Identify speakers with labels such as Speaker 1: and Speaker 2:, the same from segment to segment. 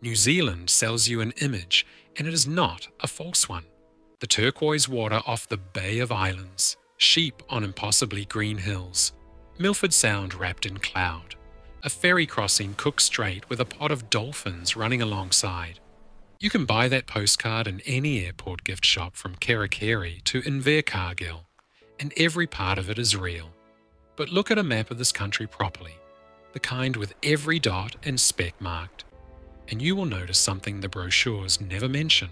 Speaker 1: New Zealand sells you an image, and it is not a false one. The turquoise water off the Bay of Islands, sheep on impossibly green hills, Milford Sound wrapped in cloud, a ferry crossing Cook Strait with a pod of dolphins running alongside. You can buy that postcard in any airport gift shop from Kerikeri to Invercargill, and every part of it is real. But look at a map of this country properly, the kind with every dot and speck marked, and you will notice something the brochures never mention.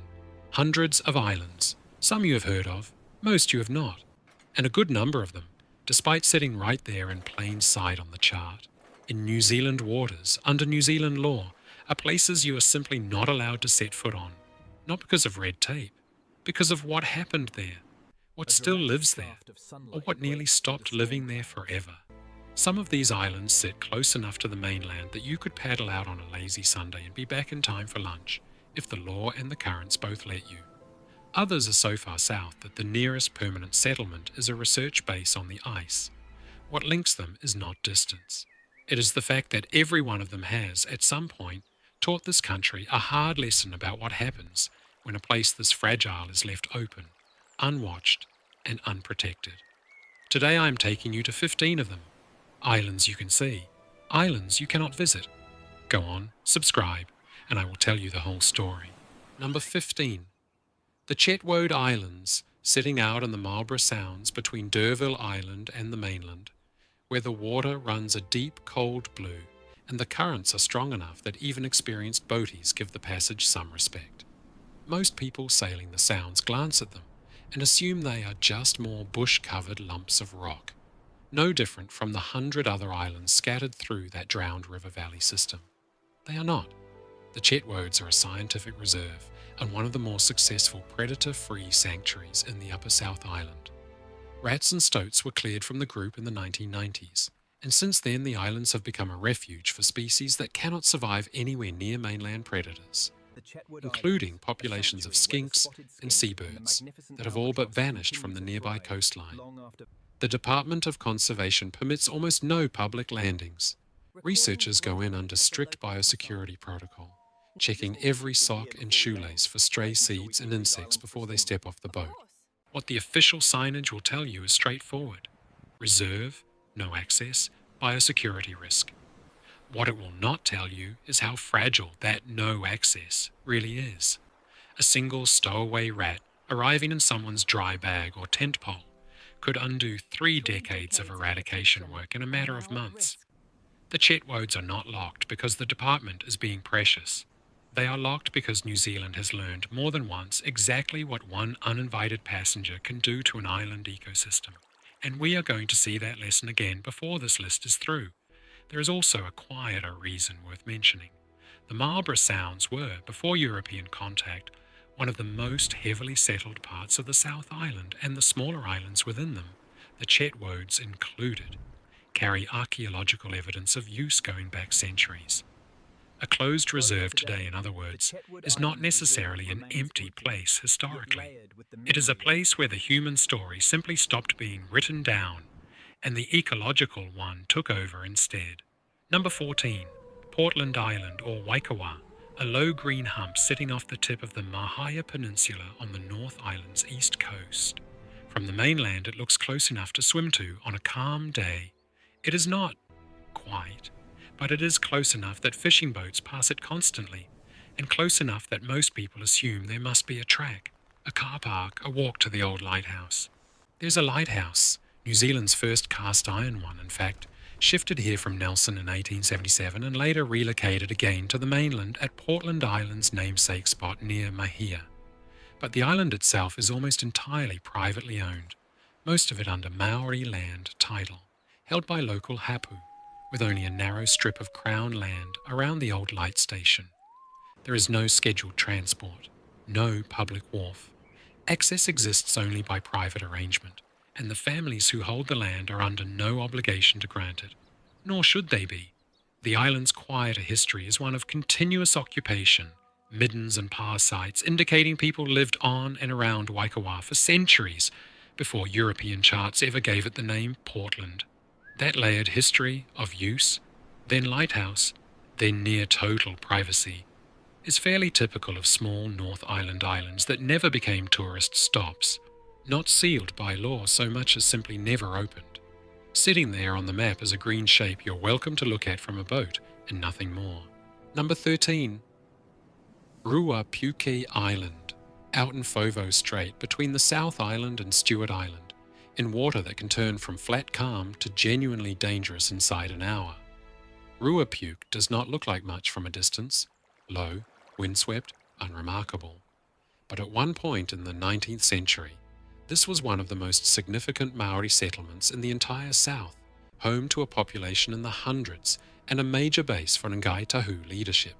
Speaker 1: Hundreds of islands, some you have heard of, most you have not, and a good number of them, despite sitting right there in plain sight on the chart. In New Zealand waters, under New Zealand law, are places you are simply not allowed to set foot on, not because of red tape, because of what happened there, what still lives there, or what nearly stopped living there forever. Some of these islands sit close enough to the mainland that you could paddle out on a lazy Sunday and be back in time for lunch, if the law and the currents both let you. Others are so far south that the nearest permanent settlement is a research base on the ice. What links them is not distance. It is the fact that every one of them has, at some point, taught this country a hard lesson about what happens when a place this fragile is left open, unwatched, and unprotected. Today I am taking you to 15 of them. Islands you can see, islands you cannot visit. Go on, subscribe, and I will tell you the whole story. Number 15. The Chetwode Islands, sitting out in the Marlborough Sounds between D'Urville Island and the mainland, where the water runs a deep, cold blue, and the currents are strong enough that even experienced boaties give the passage some respect. Most people sailing the Sounds glance at them and assume they are just more bush-covered lumps of rock, no different from the 100 other islands scattered through that drowned river valley system. They are not. The Chetwodes are a scientific reserve and one of the more successful predator-free sanctuaries in the Upper South Island. Rats and stoats were cleared from the group in the 1990s, and since then the islands have become a refuge for species that cannot survive anywhere near mainland predators, including populations of skinks and seabirds that have all but vanished from the nearby coastline. The Department of Conservation permits almost no public landings. Researchers go in under strict biosecurity protocol, checking every sock and shoelace for stray seeds and insects before they step off the boat. What the official signage will tell you is straightforward. Reserve, no access, biosecurity risk. What it will not tell you is how fragile that no access really is. A single stowaway rat arriving in someone's dry bag or tent pole could undo 3 decades of eradication work in a matter of months. The Chetwodes are not locked because the department is being precious. They are locked because New Zealand has learned more than once exactly what one uninvited passenger can do to an island ecosystem, and we are going to see that lesson again before this list is through. There is also a quieter reason worth mentioning. The Marlborough Sounds were, before European contact, one of the most heavily settled parts of the South Island, and the smaller islands within them, the Chetwodes included, carry archaeological evidence of use going back centuries. A closed reserve today, in other words, is not necessarily an empty place historically. It is a place where the human story simply stopped being written down, and the ecological one took over instead. Number 14. Portland Island, or Waikawa, a low green hump sitting off the tip of the Mahia Peninsula on the North Island's east coast. From the mainland it looks close enough to swim to on a calm day. It is not quite, but it is close enough that fishing boats pass it constantly, and close enough that most people assume there must be a track, a car park, a walk to the old lighthouse. There's a lighthouse, New Zealand's first cast iron one, in fact, shifted here from Nelson in 1877 and later relocated again to the mainland at Portland Island's namesake spot near Mahia. But the island itself is almost entirely privately owned, most of it under Maori land title, held by local hapu, with only a narrow strip of crown land around the old light station. There is no scheduled transport, no public wharf. Access exists only by private arrangement, and the families who hold the land are under no obligation to grant it, nor should they be. The island's quieter history is one of continuous occupation, middens and parasites indicating people lived on and around Waikawa for centuries before European charts ever gave it the name Portland. That layered history of use, then lighthouse, then near total privacy, is fairly typical of small North Island islands that never became tourist stops, not sealed by law so much as simply never opened. Sitting there on the map is a green shape you're welcome to look at from a boat, and nothing more. Number 13. Ruapuke Island, out in Foveaux Strait between the South Island and Stewart Island, in water that can turn from flat calm to genuinely dangerous inside an hour. Ruapuke does not look like much from a distance, low, windswept, unremarkable. But at one point in the 19th century, this was one of the most significant Maori settlements in the entire south, home to a population in the hundreds and a major base for Ngai Tahu leadership.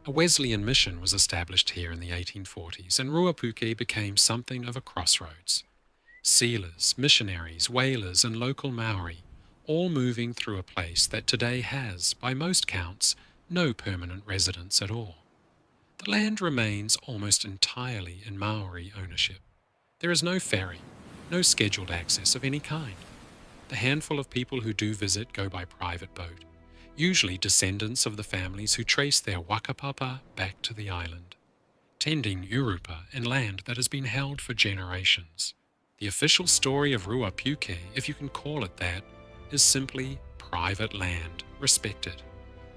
Speaker 1: A Wesleyan mission was established here in the 1840s, and Ruapuke became something of a crossroads. Sealers, missionaries, whalers, and local Maori, all moving through a place that today has, by most counts, no permanent residents at all. The land remains almost entirely in Maori ownership. There is no ferry, no scheduled access of any kind. The handful of people who do visit go by private boat, usually descendants of the families who trace their whakapapa back to the island, tending urupa and land that has been held for generations. The official story of Ruapuke, if you can call it that, is simply private land, respected.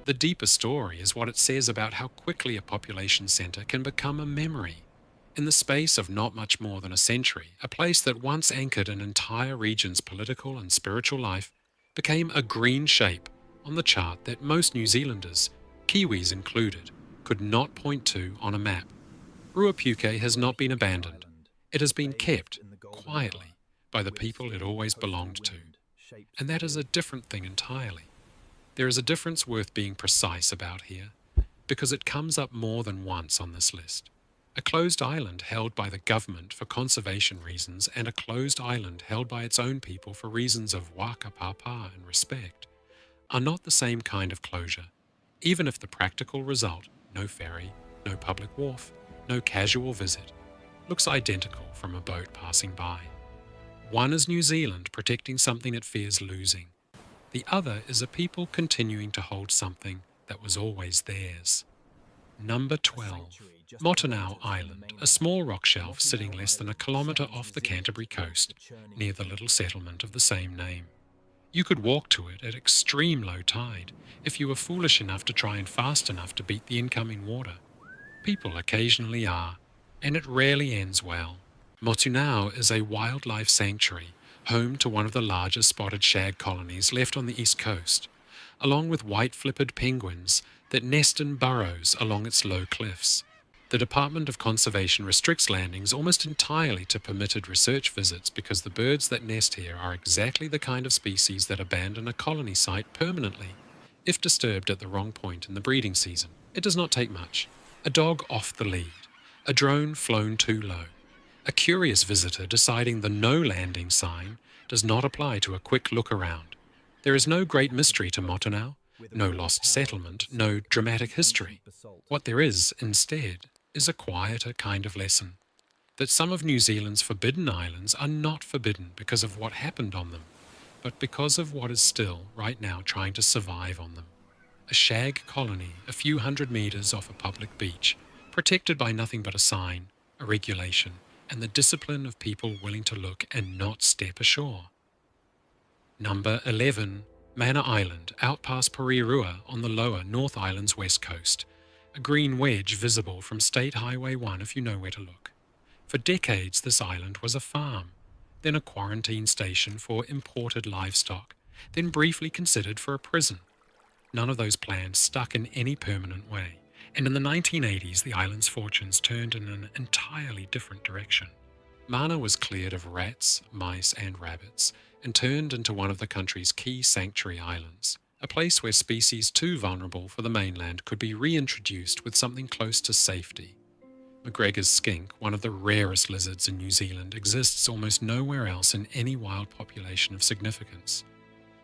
Speaker 1: The deeper story is what it says about how quickly a population centre can become a memory. In the space of not much more than a century, a place that once anchored an entire region's political and spiritual life became a green shape on the chart that most New Zealanders, Kiwis included, could not point to on a map. Ruapuke has not been abandoned. It has been kept, quietly, by the people it always belonged to. And that is a different thing entirely. There is a difference worth being precise about here, because it comes up more than once on this list. A closed island held by the government for conservation reasons and a closed island held by its own people for reasons of whakapapa and respect are not the same kind of closure, even if the practical result, no ferry, no public wharf, no casual visit, looks identical from a boat passing by. One is New Zealand protecting something it fears losing. The other is a people continuing to hold something that was always theirs. Number 12. Motunau Island, a small rock shelf sitting less than a kilometre off the Canterbury coast, near the little settlement of the same name. You could walk to it at extreme low tide, if you were foolish enough to try and fast enough to beat the incoming water. People occasionally are, and it rarely ends well. Motunau is a wildlife sanctuary, home to one of the largest spotted shag colonies left on the east coast, along with white-flippered penguins that nest in burrows along its low cliffs. The Department of Conservation restricts landings almost entirely to permitted research visits because the birds that nest here are exactly the kind of species that abandon a colony site permanently, if disturbed at the wrong point in the breeding season. It does not take much. A dog off the lead, a drone flown too low, a curious visitor deciding the no landing sign does not apply to a quick look around. There is no great mystery to Motunau, no lost settlement, no dramatic history. What there is, instead, is a quieter kind of lesson, that some of New Zealand's forbidden islands are not forbidden because of what happened on them, but because of what is still, right now, trying to survive on them. A shag colony a few hundred metres off a public beach, protected by nothing but a sign, a regulation, and the discipline of people willing to look and not step ashore. Number 11. Mana Island, out past Porirua on the lower North Island's west coast. A green wedge visible from State Highway 1 if you know where to look. For decades this island was a farm, then a quarantine station for imported livestock, then briefly considered for a prison. None of those plans stuck in any permanent way, and in the 1980s the island's fortunes turned in an entirely different direction. Mana was cleared of rats, mice and rabbits, and turned into one of the country's key sanctuary islands, a place where species too vulnerable for the mainland could be reintroduced with something close to safety. McGregor's skink, one of the rarest lizards in New Zealand, exists almost nowhere else in any wild population of significance.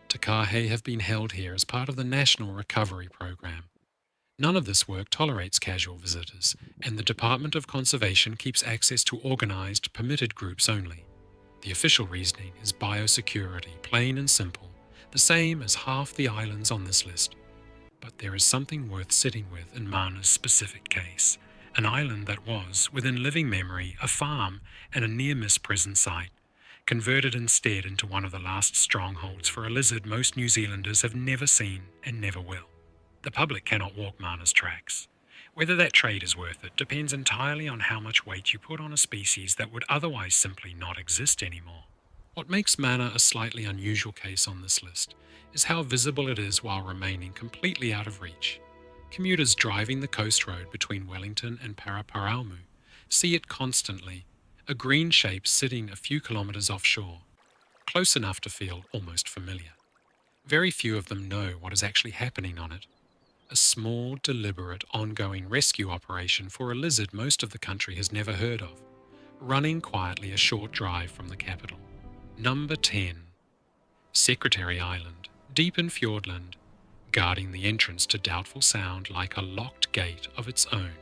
Speaker 1: Takahe have been held here as part of the National Recovery Program. None of this work tolerates casual visitors, and the Department of Conservation keeps access to organised, permitted groups only. The official reasoning is biosecurity, plain and simple, the same as half the islands on this list. But there is something worth sitting with in Mana's specific case, an island that was, within living memory, a farm and a near-miss prison site, converted instead into one of the last strongholds for a lizard most New Zealanders have never seen and never will. The public cannot walk Mana's tracks. Whether that trade is worth it depends entirely on how much weight you put on a species that would otherwise simply not exist anymore. What makes Mana a slightly unusual case on this list is how visible it is while remaining completely out of reach. Commuters driving the coast road between Wellington and Paraparaumu see it constantly, a green shape sitting a few kilometres offshore, close enough to feel almost familiar. Very few of them know what is actually happening on it. A small, deliberate, ongoing rescue operation for a lizard most of the country has never heard of, running quietly a short drive from the capital. Number 10. Secretary Island, deep in Fiordland, guarding the entrance to Doubtful Sound like a locked gate of its own.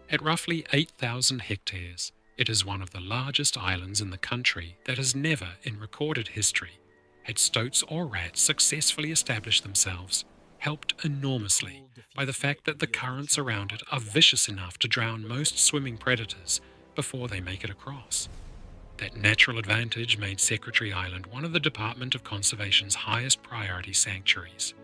Speaker 1: At roughly 8,000 hectares, it is one of the largest islands in the country that has never, in recorded history, had stoats or rats successfully establish themselves, helped enormously by the fact that the currents around it are vicious enough to drown most swimming predators before they make it across. That natural advantage made Secretary Island one of the Department of Conservation's highest priority sanctuaries,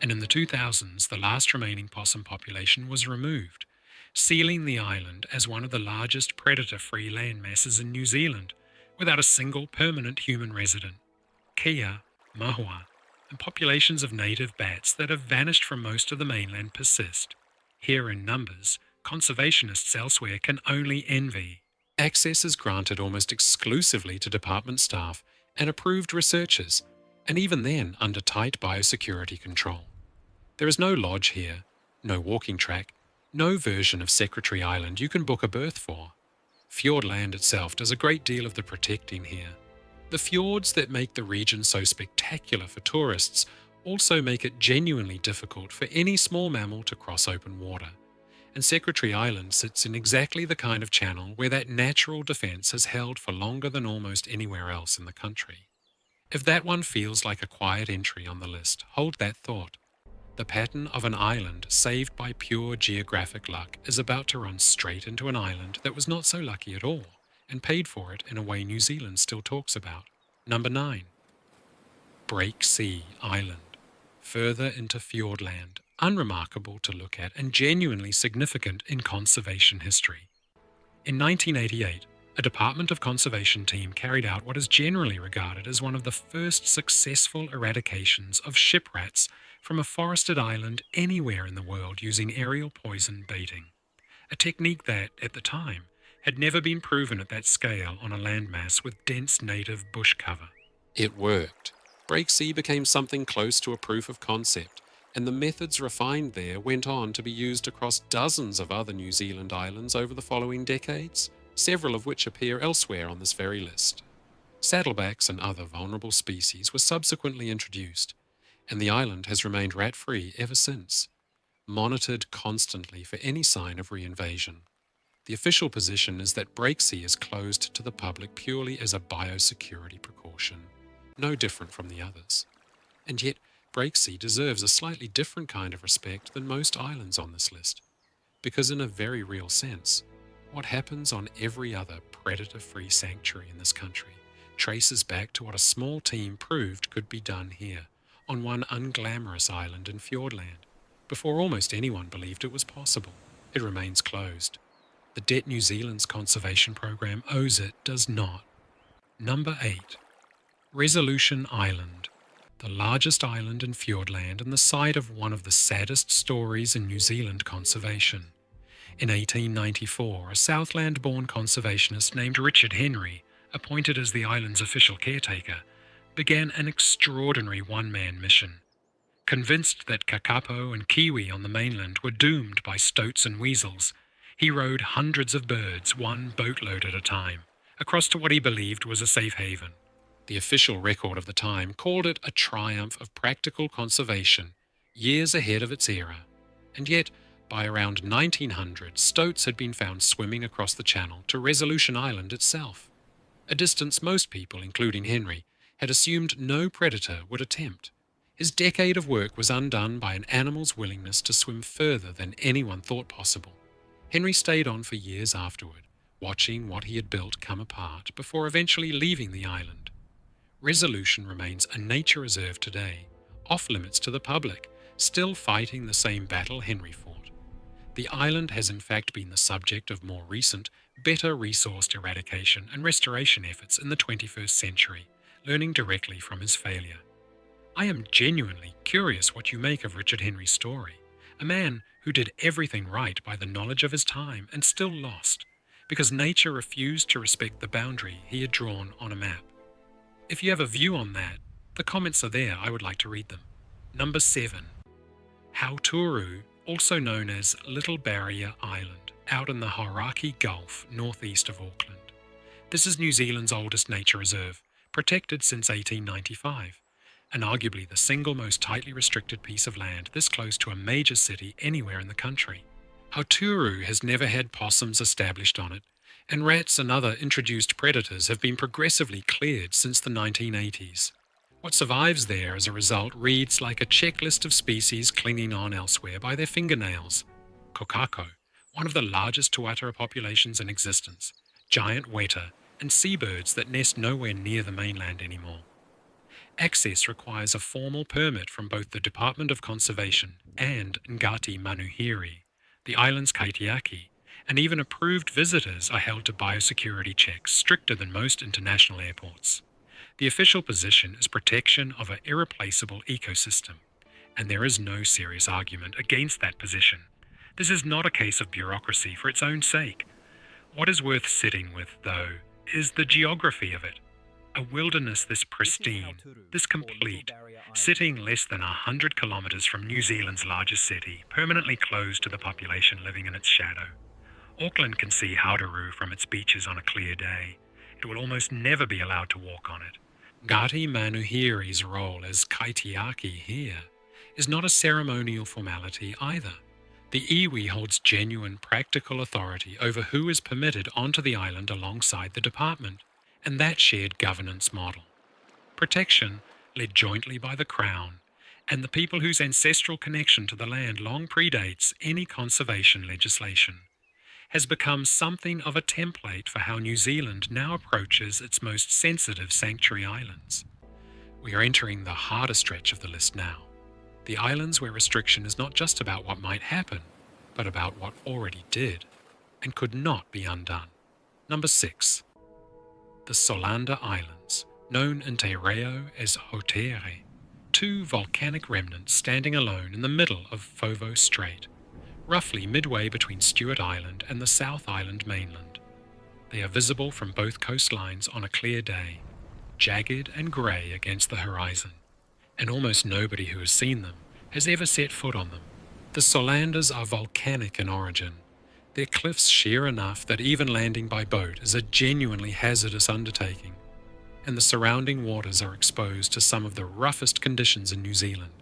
Speaker 1: and in the 2000s the last remaining possum population was removed, sealing the island as one of the largest predator-free land masses in New Zealand, without a single permanent human resident. Kia, mahua, and populations of native bats that have vanished from most of the mainland persist. Here in numbers, conservationists elsewhere can only envy. Access is granted almost exclusively to department staff and approved researchers, and even then under tight biosecurity control. There is no lodge here, no walking track, no version of Secretary Island you can book a berth for. Fiordland itself does a great deal of the protecting here. The fjords that make the region so spectacular for tourists also make it genuinely difficult for any small mammal to cross open water, and Secretary Island sits in exactly the kind of channel where that natural defence has held for longer than almost anywhere else in the country. If that one feels like a quiet entry on the list, hold that thought. The pattern of an island saved by pure geographic luck is about to run straight into an island that was not so lucky at all, and paid for it in a way New Zealand still talks about. Number 9. Breaksea Island, further into Fiordland, unremarkable to look at and genuinely significant in conservation history. In 1988, a Department of Conservation team carried out what is generally regarded as one of the first successful eradications of ship rats from a forested island anywhere in the world using aerial poison baiting, a technique that, at the time, had never been proven at that scale on a landmass with dense native bush cover. It worked. Breaksea became something close to a proof of concept, and the methods refined there went on to be used across dozens of other New Zealand islands over the following decades, several of which appear elsewhere on this very list. Saddlebacks and other vulnerable species were subsequently introduced, and the island has remained rat-free ever since, monitored constantly for any sign of reinvasion. The official position is that Breaksea is closed to the public purely as a biosecurity precaution, no different from the others. And yet, Breaksea deserves a slightly different kind of respect than most islands on this list, because in a very real sense, what happens on every other predator-free sanctuary in this country traces back to what a small team proved could be done here, on one unglamorous island in Fiordland, before almost anyone believed it was possible. It remains closed. The debt New Zealand's conservation program owes it does not. Number 8. Resolution Island, the largest island in Fiordland and the site of one of the saddest stories in New Zealand conservation. In 1894, a Southland-born conservationist named Richard Henry, appointed as the island's official caretaker, began an extraordinary one-man mission. Convinced that kakapo and kiwi on the mainland were doomed by stoats and weasels, he rowed hundreds of birds, one boatload at a time, across to what he believed was a safe haven. The official record of the time called it a triumph of practical conservation, years ahead of its era, and yet, by around 1900, stoats had been found swimming across the channel to Resolution Island itself, a distance most people, including Henry, had assumed no predator would attempt. His decade of work was undone by an animal's willingness to swim further than anyone thought possible. Henry stayed on for years afterward, watching what he had built come apart before eventually leaving the island. Resolution remains a nature reserve today, off limits to the public, still fighting the same battle Henry fought. The island has in fact been the subject of more recent, better resourced eradication and restoration efforts in the 21st century, learning directly from his failure. I am genuinely curious what you make of Richard Henry's story, a man who did everything right by the knowledge of his time and still lost, because nature refused to respect the boundary he had drawn on a map. If you have a view on that, the comments are there, I would like to read them. Number 7. Hauturu, also known as Little Barrier Island, out in the Hauraki Gulf, northeast of Auckland. This is New Zealand's oldest nature reserve, protected since 1895, and arguably the single most tightly restricted piece of land this close to a major city anywhere in the country. Hauturu has never had possums established on it, and rats and other introduced predators have been progressively cleared since the 1980s. What survives there as a result reads like a checklist of species clinging on elsewhere by their fingernails. Kokako, one of the largest tuatara populations in existence, giant weta, and seabirds that nest nowhere near the mainland anymore. Access requires a formal permit from both the Department of Conservation and Ngati Manuhiri, the island's kaitiaki, and even approved visitors are held to biosecurity checks stricter than most international airports. The official position is protection of an irreplaceable ecosystem, and there is no serious argument against that position. This is not a case of bureaucracy for its own sake. What is worth sitting with, though, is the geography of it. A wilderness this pristine, this complete, sitting less than 100 kilometres from New Zealand's largest city, permanently closed to the population living in its shadow. Auckland can see Hauturu from its beaches on a clear day. It will almost never be allowed to walk on it. Ngati Manuhiri's role as kaitiaki here is not a ceremonial formality either. The iwi holds genuine practical authority over who is permitted onto the island alongside the department, and that shared governance model. Protection, led jointly by the Crown, and the people whose ancestral connection to the land long predates any conservation legislation, has become something of a template for how New Zealand now approaches its most sensitive sanctuary islands. We are entering the harder stretch of the list now, the islands where restriction is not just about what might happen, but about what already did and could not be undone. Number 6. The Solander Islands, known in Te Reo as Hautere, 2 volcanic remnants standing alone in the middle of Foveaux Strait, roughly midway between Stewart Island and the South Island mainland. They are visible from both coastlines on a clear day, jagged and grey against the horizon, and almost nobody who has seen them has ever set foot on them. The Solanders are volcanic in origin. Their cliffs sheer enough that even landing by boat is a genuinely hazardous undertaking, and the surrounding waters are exposed to some of the roughest conditions in New Zealand.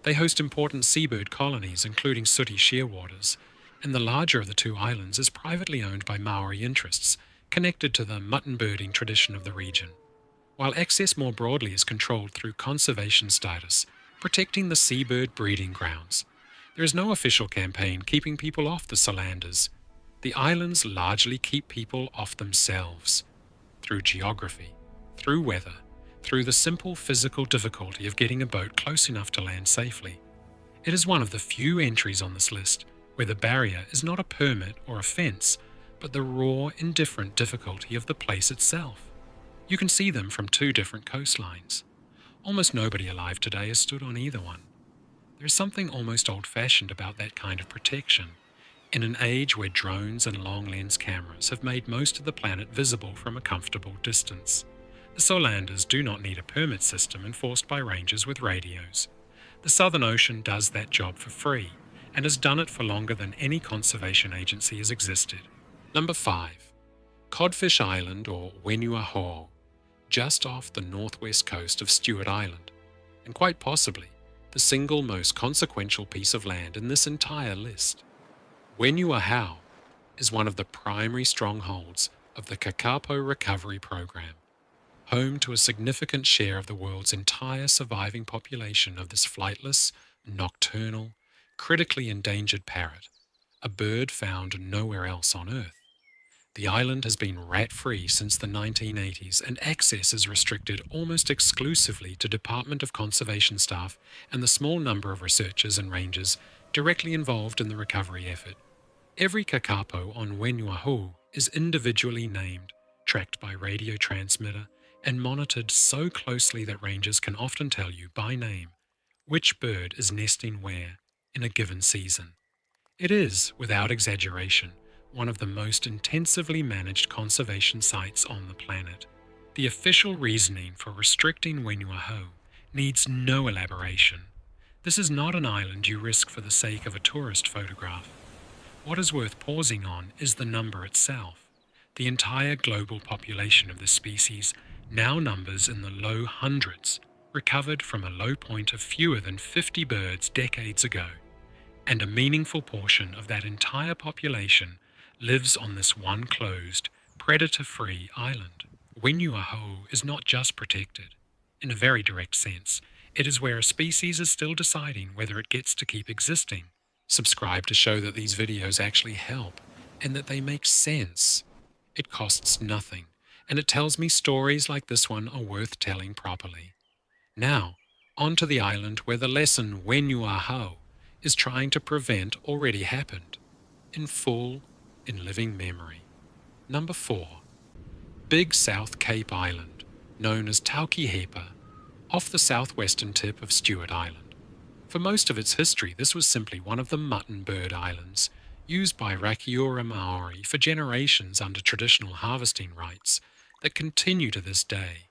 Speaker 1: They host important seabird colonies, including sooty shearwaters, and the larger of the 2 islands is privately owned by Maori interests, connected to the mutton birding tradition of the region, while access more broadly is controlled through conservation status, protecting the seabird breeding grounds. There is no official campaign keeping people off the Solanders. The islands largely keep people off themselves, through geography, through weather, through the simple physical difficulty of getting a boat close enough to land safely. It is one of the few entries on this list where the barrier is not a permit or a fence, but the raw, indifferent difficulty of the place itself. You can see them from 2 different coastlines. Almost nobody alive today has stood on either one. There is something almost old-fashioned about that kind of protection, in an age where drones and long-lens cameras have made most of the planet visible from a comfortable distance. The Solanders do not need a permit system enforced by rangers with radios. The Southern Ocean does that job for free, and has done it for longer than any conservation agency has existed. Number 5. Codfish Island, or Whenua, just off the northwest coast of Stewart Island, and quite possibly the single most consequential piece of land in this entire list. Whenua is one of the primary strongholds of the Kakapo Recovery Program. home to a significant share of the world's entire surviving population of this flightless, nocturnal, critically endangered parrot, a bird found nowhere else on Earth. The island has been rat-free since the 1980s, and access is restricted almost exclusively to Department of Conservation staff and the small number of researchers and rangers directly involved in the recovery effort. Every kakapo on Whenua is individually named, tracked by radio transmitter, and monitored so closely that rangers can often tell you by name which bird is nesting where in a given season. It is, without exaggeration, one of the most intensively managed conservation sites on the planet. The official reasoning for restricting Whenua needs no elaboration. This is not an island you risk for the sake of a tourist photograph. What is worth pausing on is the number itself. The entire global population of this species now numbers in the low hundreds, recovered from a low point of fewer than 50 birds decades ago. And a meaningful portion of that entire population lives on this one closed, predator-free island. Whenua is not just protected. In a very direct sense, it is where a species is still deciding whether it gets to keep existing. Subscribe to show that these videos actually help and that they make sense. It costs nothing, and it tells me stories like this one are worth telling properly. Now, on to the island where the lesson Whenua is trying to prevent already happened, in full, in living memory. Number 4. Big South Cape Island, known as Taukihepa, off the southwestern tip of Stewart Island. For most of its history, this was simply one of the mutton bird islands, used by Rakiura Maori for generations under traditional harvesting rites that continue to this day.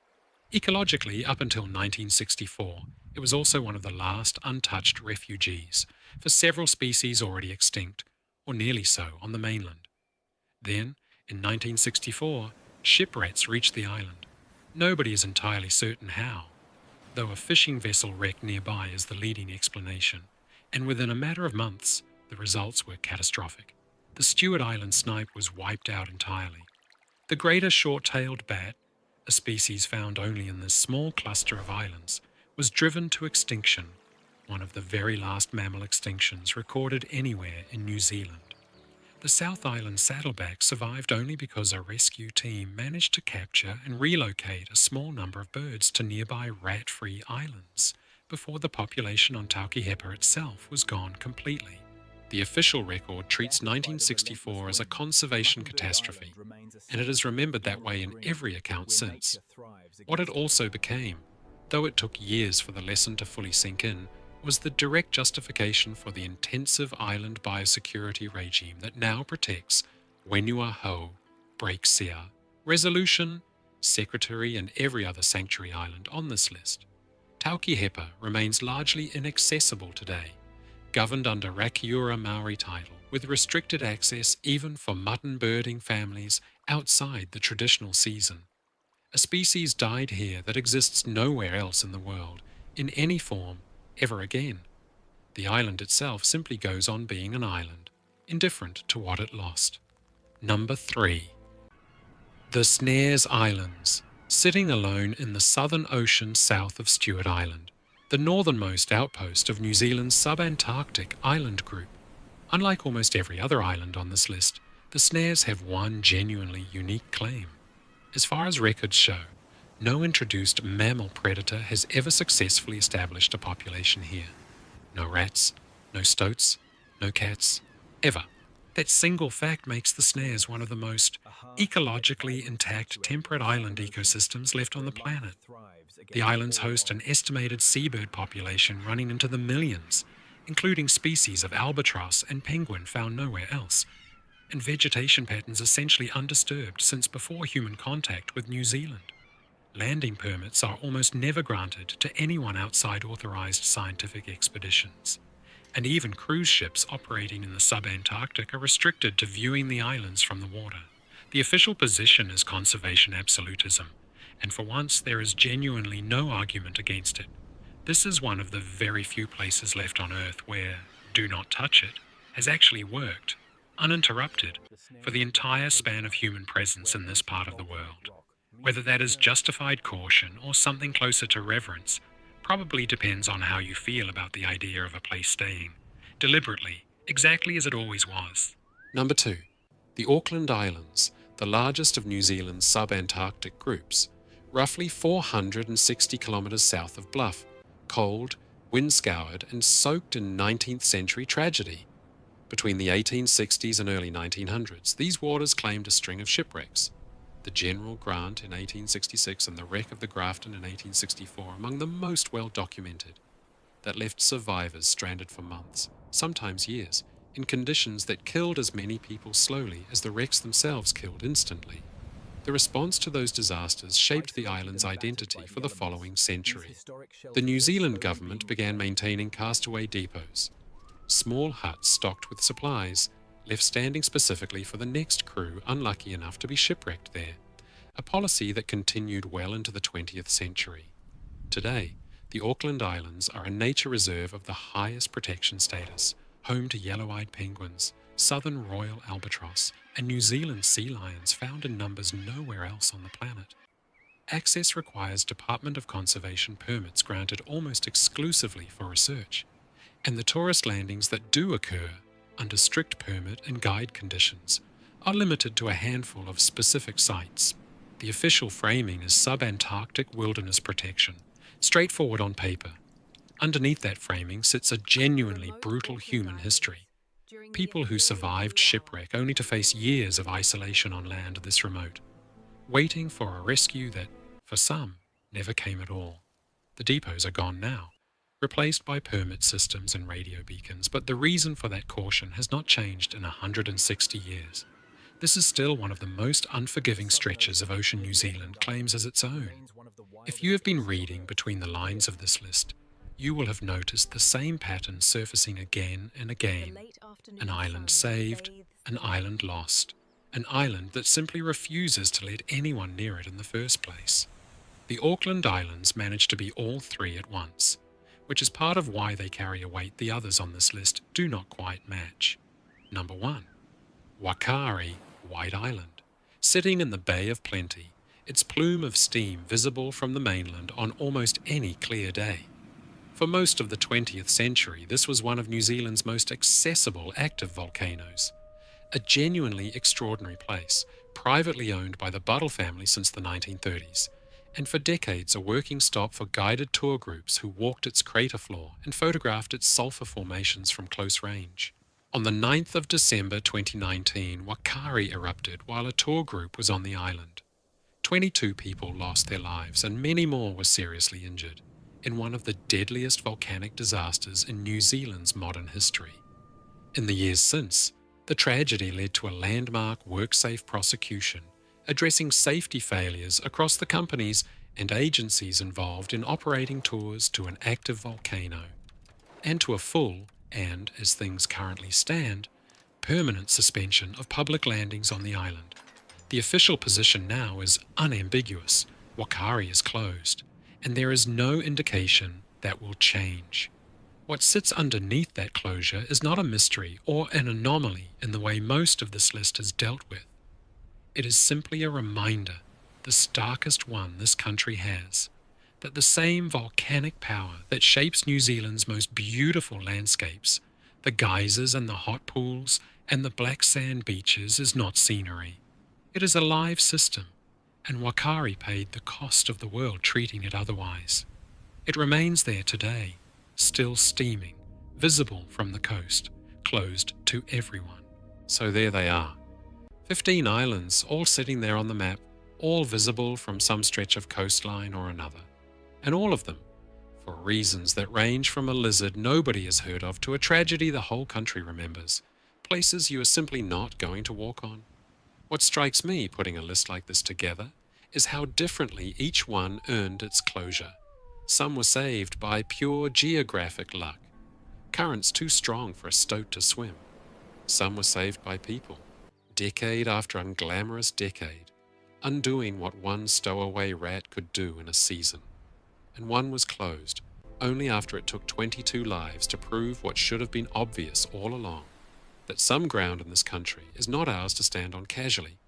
Speaker 1: Ecologically, up until 1964, it was also one of the last untouched refugees for several species already extinct, or nearly so, on the mainland. Then, in 1964, ship rats reached the island. Nobody is entirely certain how, though a fishing vessel wreck nearby is the leading explanation, and within a matter of months, the results were catastrophic. The Stewart Island snipe was wiped out entirely. The greater short-tailed bat, a species found only in this small cluster of islands, was driven to extinction, one of the very last mammal extinctions recorded anywhere in New Zealand. The South Island saddleback survived only because a rescue team managed to capture and relocate a small number of birds to nearby rat-free islands before the population on Taukihepa itself was gone completely. The official record treats 1964 as a conservation catastrophe, and it is remembered that way in every account since. What it also became, though it took years for the lesson to fully sink in, was the direct justification for the intensive island biosecurity regime that now protects Whenua, Breaksea, Resolution, Secretary and every other sanctuary island on this list. Taukihepa remains largely inaccessible today, governed under Rakiura Maori title, with restricted access even for mutton birding families outside the traditional season. A species died here that exists nowhere else in the world, in any form, ever again. The island itself simply goes on being an island, indifferent to what it lost. Number 3. The Snares Islands, sitting alone in the Southern Ocean south of Stewart Island, the northernmost outpost of New Zealand's Subantarctic island group. Unlike almost every other island on this list, the Snares have one genuinely unique claim. As far as records show, no introduced mammal predator has ever successfully established a population here. No rats, no stoats, no cats, ever. That single fact makes the Snares one of the most ecologically intact temperate island ecosystems left on the planet. The islands host an estimated seabird population running into the millions, including species of albatross and penguin found nowhere else, and vegetation patterns essentially undisturbed since before human contact with New Zealand. Landing permits are almost never granted to anyone outside authorized scientific expeditions, and even cruise ships operating in the subantarctic are restricted to viewing the islands from the water. The official position is conservation absolutism, and for once there is genuinely no argument against it. This is one of the very few places left on Earth where "do not touch it" has actually worked, uninterrupted, for the entire span of human presence in this part of the world. Whether that is justified caution or something closer to reverence probably depends on how you feel about the idea of a place staying, deliberately, exactly as it always was. Number 2. The Auckland Islands, the largest of New Zealand's subantarctic groups, roughly 460 kilometres south of Bluff, cold, wind-scoured and soaked in 19th century tragedy. Between the 1860s and early 1900s, these waters claimed a string of shipwrecks. The General Grant in 1866 and the wreck of the Grafton in 1864 among the most well documented, that left survivors stranded for months, sometimes years, in conditions that killed as many people slowly as the wrecks themselves killed instantly. The response to those disasters shaped the island's identity for the following century. The New Zealand government began maintaining castaway depots, small huts stocked with supplies, left standing specifically for the next crew unlucky enough to be shipwrecked there, a policy that continued well into the 20th century. Today, the Auckland Islands are a nature reserve of the highest protection status, home to yellow-eyed penguins, southern royal albatross, and New Zealand sea lions found in numbers nowhere else on the planet. Access requires Department of Conservation permits granted almost exclusively for research, and the tourist landings that do occur under strict permit and guide conditions are limited to a handful of specific sites. The official framing is subantarctic wilderness protection, straightforward on paper. Underneath that framing sits a genuinely brutal human history. People who survived shipwreck only to face years of isolation on land this remote, waiting for a rescue that, for some, never came at all. The depots are gone now, replaced by permit systems and radio beacons, but the reason for that caution has not changed in 160 years. This is still one of the most unforgiving stretches of ocean New Zealand claims as its own. If you have been reading between the lines of this list, you will have noticed the same pattern surfacing again and again. An island saved, an island lost, an island that simply refuses to let anyone near it in the first place. The Auckland Islands managed to be all three at once, which is part of why they carry a weight the others on this list do not quite match. Number 1. Whakaari, White Island. Sitting in the Bay of Plenty, its plume of steam visible from the mainland on almost any clear day. For most of the 20th century, this was one of New Zealand's most accessible active volcanoes. A genuinely extraordinary place, privately owned by the Buddle family since the 1930s, and for decades a working stop for guided tour groups who walked its crater floor and photographed its sulfur formations from close range. On the 9th of December 2019, Whakaari erupted while a tour group was on the island. 22 people lost their lives and many more were seriously injured in one of the deadliest volcanic disasters in New Zealand's modern history. In the years since, the tragedy led to a landmark WorkSafe prosecution addressing safety failures across the companies and agencies involved in operating tours to an active volcano, and to a full and, as things currently stand, permanent suspension of public landings on the island. The official position now is unambiguous. Whakaari is closed, and there is no indication that will change. What sits underneath that closure is not a mystery or an anomaly in the way most of this list is dealt with. It is simply a reminder, the starkest one this country has, that the same volcanic power that shapes New Zealand's most beautiful landscapes, the geysers and the hot pools and the black sand beaches, is not scenery. It is a live system, and Whakaari paid the cost of the world treating it otherwise. It remains there today, still steaming, visible from the coast, closed to everyone. So there they are. 15 islands, all sitting there on the map, all visible from some stretch of coastline or another. And all of them, for reasons that range from a lizard nobody has heard of to a tragedy the whole country remembers, places you are simply not going to walk on. What strikes me putting a list like this together is how differently each one earned its closure. Some were saved by pure geographic luck, currents too strong for a stoat to swim. Some were saved by people, decade after unglamorous decade, undoing what one stowaway rat could do in a season. And one was closed, only after it took 22 lives to prove what should have been obvious all along, that some ground in this country is not ours to stand on casually,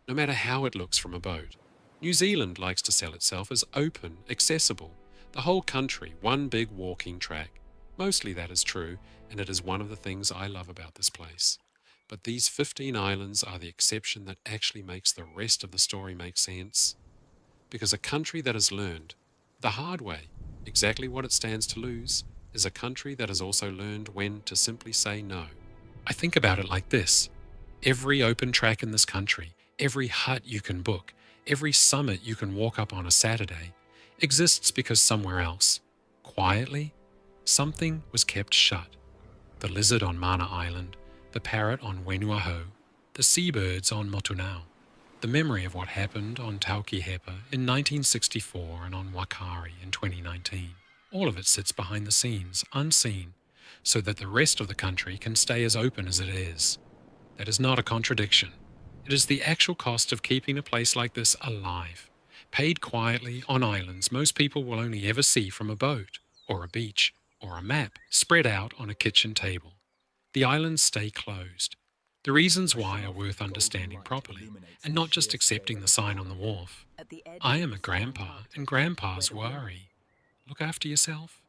Speaker 1: no matter how it looks from a boat. New Zealand likes to sell itself as open, accessible, the whole country, one big walking track. Mostly that is true, and it is one of the things I love about this place. But these 15 islands are the exception that actually makes the rest of the story make sense. Because a country that has learned, the hard way, exactly what it stands to lose, is a country that has also learned when to simply say no. I think about it like this. Every open track in this country, every hut you can book, every summit you can walk up on a Saturday, exists because somewhere else, quietly, something was kept shut. The lizard on Mana Island, the parrot on Whenua, the seabirds on Motunau, the memory of what happened on Taukihepa in 1964 and on Whakaari in 2019. All of it sits behind the scenes, unseen, so that the rest of the country can stay as open as it is. That is not a contradiction. It is the actual cost of keeping a place like this alive, paid quietly on islands most people will only ever see from a boat, or a beach, or a map spread out on a kitchen table. The islands stay closed. The reasons why are worth understanding properly, and not just accepting the sign on the wharf. I am a grandpa, and grandpas worry. Look after yourself.